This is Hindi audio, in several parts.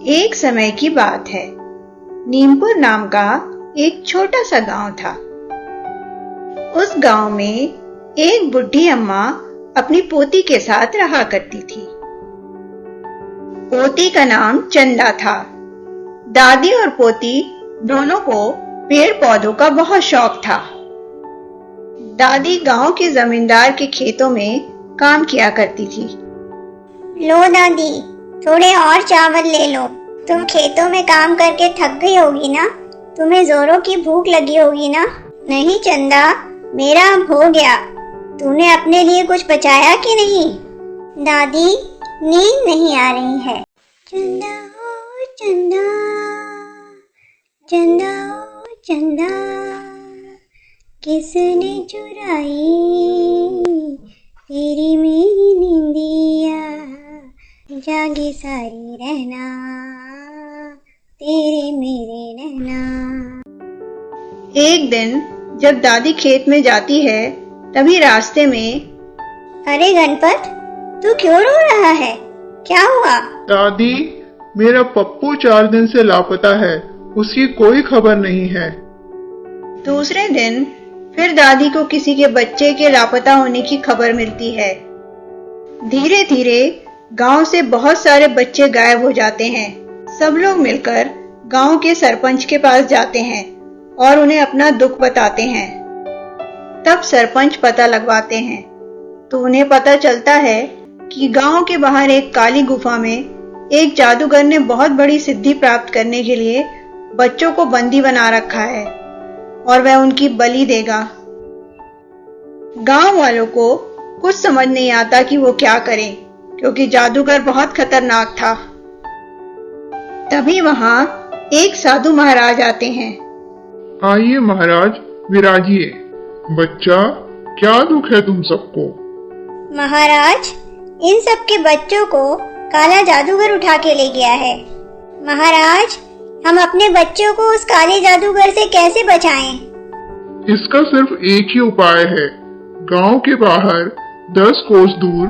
एक समय की बात है। नीमपुर नाम का एक छोटा सा गांव था। उस गांव में एक बुढ़ी अम्मा अपनी पोती के साथ रहा करती थी। पोती का नाम चंदा था। दादी और पोती दोनों को पेड़ पौधों का बहुत शौक था। दादी गांव के जमींदार के खेतों में काम किया करती थी। लो दादी, थोड़े और चावल ले लो। तुम खेतों में काम करके थक गई होगी ना, तुम्हें जोरों की भूख लगी होगी ना। नहीं चंदा, मेरा अब हो गया। तूने अपने लिए कुछ बचाया कि नहीं? दादी, नींद नहीं आ रही है। चंदा ओ चंदा, चंदा ओ चंदा, किसने चुराई तेरी मेरी नींदिया, जागी सारी रहना तेरे मेरे नैना। एक दिन जब दादी खेत में जाती है, तभी रास्ते में, अरे गणपत, तू क्यों रो रहा है? क्या हुआ? दादी, मेरा पप्पू 4 दिन से लापता है, उसकी कोई खबर नहीं है। दूसरे दिन फिर दादी को किसी के बच्चे के लापता होने की खबर मिलती है। धीरे धीरे गांव से बहुत सारे बच्चे गायब हो जाते हैं। सब लोग मिलकर गांव के सरपंच के पास जाते हैं और उन्हें अपना दुख बताते हैं। तब सरपंच पता लगवाते हैं तो उन्हें पता चलता है कि गांव के बाहर एक काली गुफा में एक जादूगर ने बहुत बड़ी सिद्धि प्राप्त करने के लिए बच्चों को बंदी बना रखा है और वह उनकी बलि देगा। गांव वालों को कुछ समझ नहीं आता कि वो क्या करें, क्योंकि जादूगर बहुत खतरनाक था। तभी वहां एक साधु महाराज आते हैं। आइए महाराज, विराजिए। बच्चा, क्या दुख है तुम सबको? महाराज, इन सब के बच्चों को काला जादूगर उठा के ले गया है। महाराज, हम अपने बच्चों को उस काले जादूगर से कैसे बचाएं? इसका सिर्फ एक ही उपाय है। गांव के बाहर 10 कोस दूर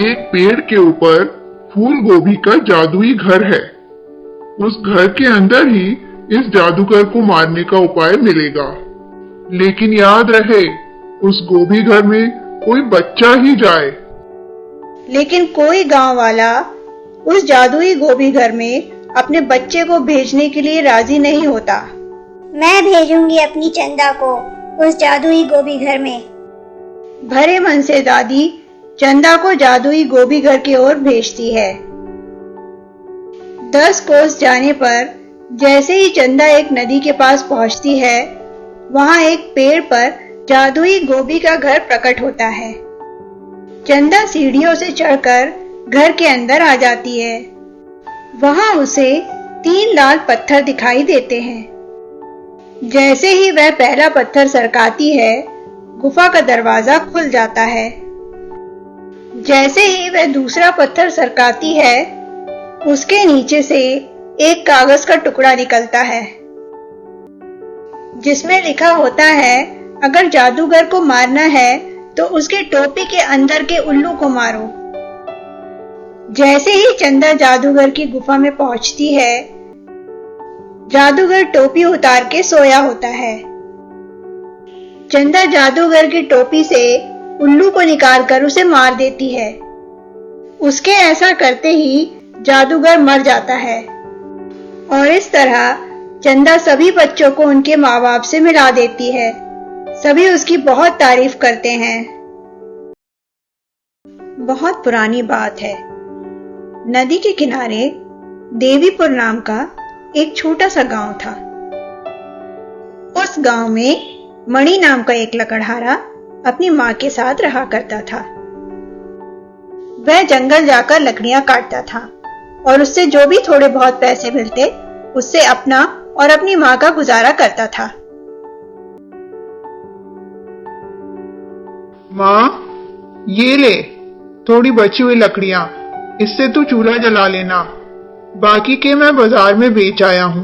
एक पेड़ के ऊपर फूल गोभी का जादुई घर है। उस घर के अंदर ही इस जादूगर को मारने का उपाय मिलेगा। लेकिन याद रहे, उस गोभी घर में कोई बच्चा ही जाए। लेकिन कोई गांव वाला उस जादुई गोभी घर में अपने बच्चे को भेजने के लिए राजी नहीं होता। मैं भेजूंगी अपनी चंदा को उस जादुई गोभी घर में। भरे मन से दादी चंदा को जादुई गोभी घर की ओर भेजती है। 10 कोस जाने पर जैसे ही चंदा एक नदी के पास पहुंचती है, वहां एक पेड़ पर जादुई गोभी का घर प्रकट होता है। चंदा सीढ़ियों से चढ़कर घर के अंदर आ जाती है। वहां उसे 3 लाल पत्थर दिखाई देते हैं। जैसे ही वह पहला पत्थर सरकाती है, गुफा का दरवाजा खुल जाता है। जैसे ही वह दूसरा पत्थर सरकाती है, उसके नीचे से एक कागज का टुकड़ा निकलता है, जिसमें लिखा होता है, अगर जादूगर को मारना है तो उसके टोपी के अंदर के उल्लू को मारो। जैसे ही चंदा जादूगर की गुफा में पहुंचती है, जादूगर टोपी उतार के सोया होता है। चंदा जादूगर की टोपी से उल्लू को निकालकर उसे मार देती है। उसके ऐसा करते ही जादूगर मर जाता है और इस तरह चंदा सभी बच्चों को उनके माँ बाप से मिला देती है। सभी उसकी बहुत तारीफ करते हैं। बहुत पुरानी बात है। नदी के किनारे देवीपुर नाम का एक छोटा सा गांव था। उस गांव में मणि नाम का एक लकड़हारा अपनी मां के साथ रहा करता था। वह जंगल जाकर लकड़ियां काटता था और उससे जो भी थोड़े बहुत पैसे मिलते, उससे अपना और अपनी मां का गुजारा करता था। माँ, ये ले थोड़ी बची हुई लकड़ियां, इससे तू चूल्हा जला लेना। बाकी के मैं बाजार में बेच आया हूँ।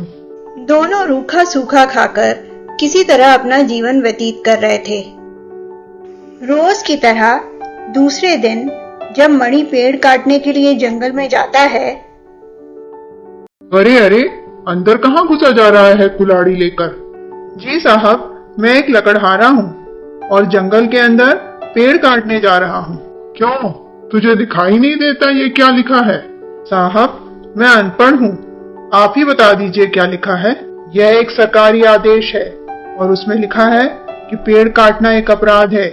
दोनों रूखा सूखा खाकर किसी तरह अपना जीवन व्यतीत कर रहे थे। रोज की तरह दूसरे दिन जब मणि पेड़ काटने के लिए जंगल में जाता है, अरे अरे, अंदर कहाँ घुसा जा रहा है कुल्हाड़ी लेकर? जी साहब, मैं एक लकड़हारा हूँ और जंगल के अंदर पेड़ काटने जा रहा हूँ। क्यों, तुझे दिखाई नहीं देता ये क्या लिखा है? साहब, मैं अनपढ़ हूँ, आप ही बता दीजिए क्या लिखा है। यह एक सरकारी आदेश है और उसमें लिखा है कि पेड़ काटना एक अपराध है।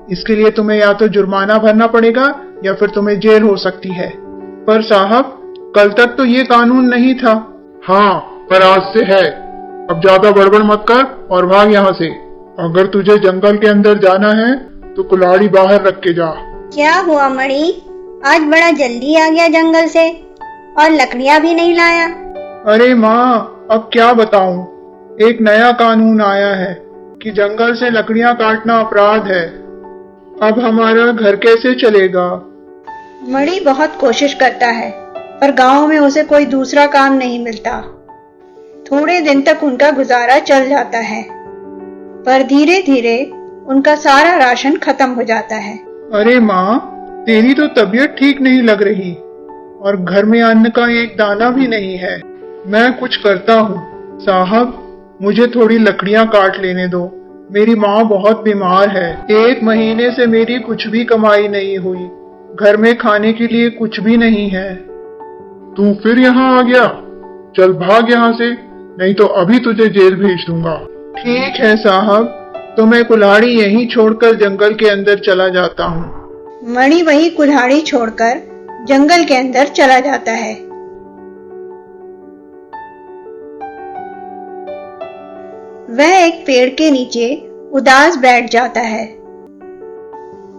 इसके लिए तुम्हें या तो जुर्माना भरना पड़ेगा या फिर तुम्हें जेल हो सकती है। पर साहब, कल तक तो ये कानून नहीं था। हाँ, पर आज से है। अब ज्यादा बड़बड़ मत कर और भाग यहाँ से। अगर तुझे जंगल के अंदर जाना है तो कुल्हाड़ी बाहर रख के जा। क्या हुआ मणि, आज बड़ा जल्दी आ गया जंगल से और लकड़ियां भी नहीं लाया? अरे माँ, अब क्या बताऊं, एक नया कानून आया है कि जंगल से लकड़ियां काटना अपराध है। अब हमारा घर कैसे चलेगा? मणि बहुत कोशिश करता है पर गांव में उसे कोई दूसरा काम नहीं मिलता। थोड़े दिन तक उनका गुजारा चल जाता है पर धीरे धीरे उनका सारा राशन खत्म हो जाता है। अरे माँ, तेरी तो तबीयत ठीक नहीं लग रही और घर में अन्न का एक दाना भी नहीं है। मैं कुछ करता हूँ साहब, मुझे थोड़ी लकड़ियां काट लेने दो। मेरी माँ बहुत बीमार है। 1 महीने से मेरी कुछ भी कमाई नहीं हुई। घर में खाने के लिए कुछ भी नहीं है। तू फिर यहाँ आ गया? चल भाग यहाँ से, नहीं तो अभी तुझे जेल भेज दूंगा। ठीक है साहब, तो मैं कुल्हाड़ी यहीं छोड़कर जंगल के अंदर चला जाता हूँ। मणि वही कुल्हाड़ी छोड़कर जंगल के अंदर चला जाता है। वह एक पेड़ के नीचे उदास बैठ जाता है।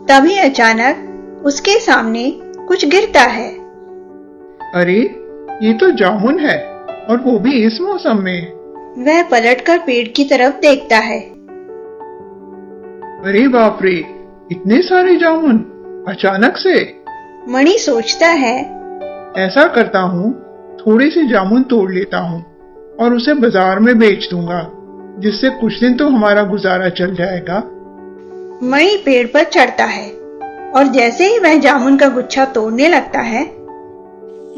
तभी अचानक उसके सामने कुछ गिरता है। अरे, ये तो जामुन है और वो भी इस मौसम में। वह पलटकर पेड़ की तरफ देखता है। अरे बाप रे, इतने सारे जामुन अचानक से। मणि सोचता है, ऐसा करता हूँ, थोड़े से जामुन तोड़ लेता हूँ और उसे बाजार में बेच दूंगा, जिससे कुछ दिन तो हमारा गुजारा चल जाएगा। मणि पेड़ पर चढ़ता है और जैसे ही वह जामुन का गुच्छा तोड़ने लगता है,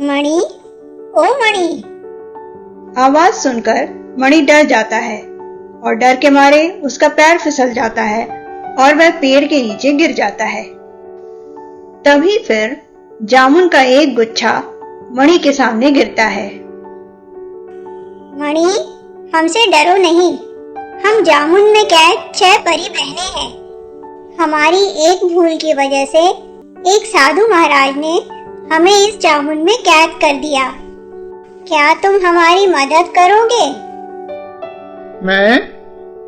मणि, ओ मणि! आवाज सुनकर मणि डर जाता है और डर के मारे उसका पैर फिसल जाता है और वह पेड़ के नीचे गिर जाता है। तभी फिर जामुन का एक गुच्छा मणि के सामने गिरता है। मणि, हमसे डरो नहीं, हम जामुन में कैद 6 परी बहनें हैं। हमारी एक भूल की वजह से एक साधु महाराज ने हमें इस जामुन में कैद कर दिया। क्या तुम हमारी मदद करोगे?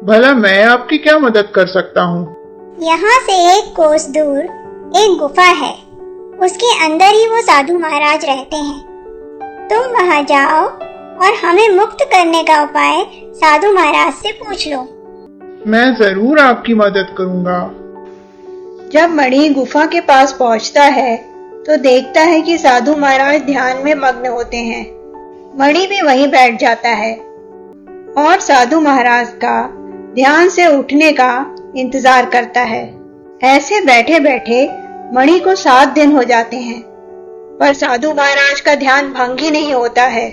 भला मैं आपकी क्या मदद कर सकता हूँ? यहाँ से 1 कोस दूर एक गुफा है, उसके अंदर ही वो साधु महाराज रहते हैं। तुम वहाँ जाओ और हमें मुक्त करने का उपाय साधु महाराज से पूछ लो। मैं जरूर आपकी मदद करूँगा। जब मणि गुफा के पास पहुंचता है तो देखता है कि साधु महाराज ध्यान में मग्न होते हैं। मणि भी वहीं बैठ जाता है और साधु महाराज का ध्यान से उठने का इंतजार करता है। ऐसे बैठे बैठे मणि को 7 दिन हो जाते हैं पर साधु महाराज का ध्यान भंग ही नहीं होता है।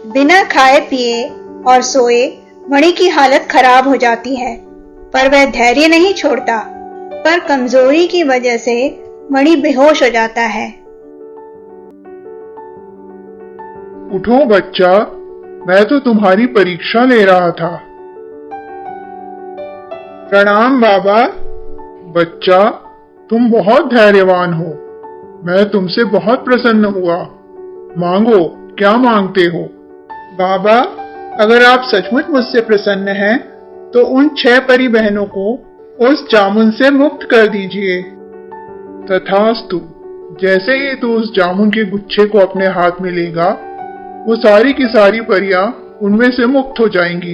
बिना खाए पिए और सोए मणि की हालत खराब हो जाती है पर वह धैर्य नहीं छोड़ता, पर कमजोरी की वजह से मणि बेहोश हो जाता है। उठो बच्चा, मैं तो तुम्हारी परीक्षा ले रहा था। प्रणाम बाबा। बच्चा, तुम बहुत धैर्यवान हो। मैं तुमसे बहुत प्रसन्न हुआ। मांगो, क्या मांगते हो? बाबा, अगर आप सचमुच मुझसे प्रसन्न हैं, तो उन 6 परी बहनों को उस जामुन से मुक्त कर दीजिए। तथास्तु। जैसे ही तू उस जामुन के गुच्छे को अपने हाथ में लेगा, वो सारी की सारी परियां उनमें से मुक्त हो जाएंगी।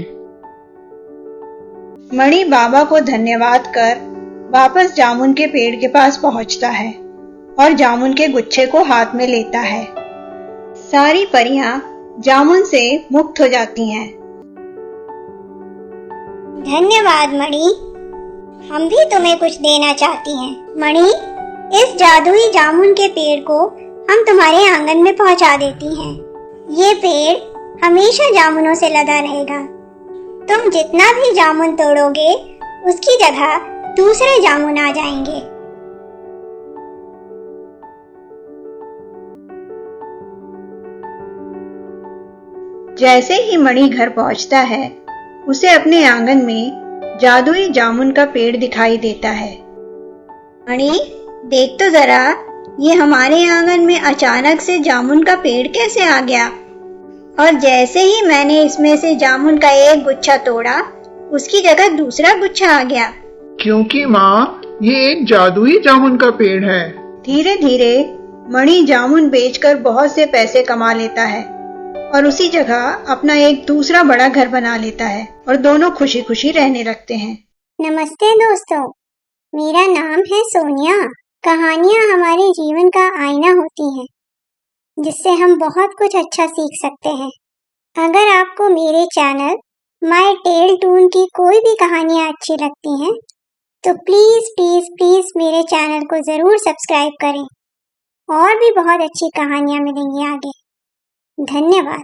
मणि बाबा को धन्यवाद कर वापस जामुन के पेड़ के पास पहुंचता है और जामुन के गुच्छे को हाथ में लेता है। सारी परियां जामुन से मुक्त हो जाती हैं। धन्यवाद मणि, हम भी तुम्हें कुछ देना चाहती हैं। मणि, इस जादुई जामुन के पेड़ को हम तुम्हारे आंगन में पहुंचा देती हैं। ये पेड़ हमेशा जामुनों से लदा रहेगा। तुम जितना भी जामुन तोड़ोगे उसकी जगह दूसरे जामुन आ जाएंगे। जैसे ही मणि घर पहुंचता है, उसे अपने आंगन में जादुई जामुन का पेड़ दिखाई देता है। मणि, देख तो जरा, ये हमारे आंगन में अचानक से जामुन का पेड़ कैसे आ गया? और जैसे ही मैंने इसमें से जामुन का एक गुच्छा तोड़ा, उसकी जगह दूसरा गुच्छा आ गया। क्योंकि माँ, ये एक जादुई जामुन का पेड़ है। धीरे धीरे मणि जामुन बेचकर बहुत से पैसे कमा लेता है और उसी जगह अपना एक दूसरा बड़ा घर बना लेता है और दोनों खुशी खुशी रहने लगते हैं। नमस्ते दोस्तों, मेरा नाम है सोनिया। कहानियाँ हमारे जीवन का आईना होती हैं, जिससे हम बहुत कुछ अच्छा सीख सकते हैं। अगर आपको मेरे चैनल माय टेल टून की कोई भी कहानियाँ अच्छी लगती हैं, तो प्लीज प्लीज प्लीज मेरे चैनल को जरूर सब्सक्राइब करें। और भी बहुत अच्छी कहानियाँ मिलेंगी आगे। धन्यवाद।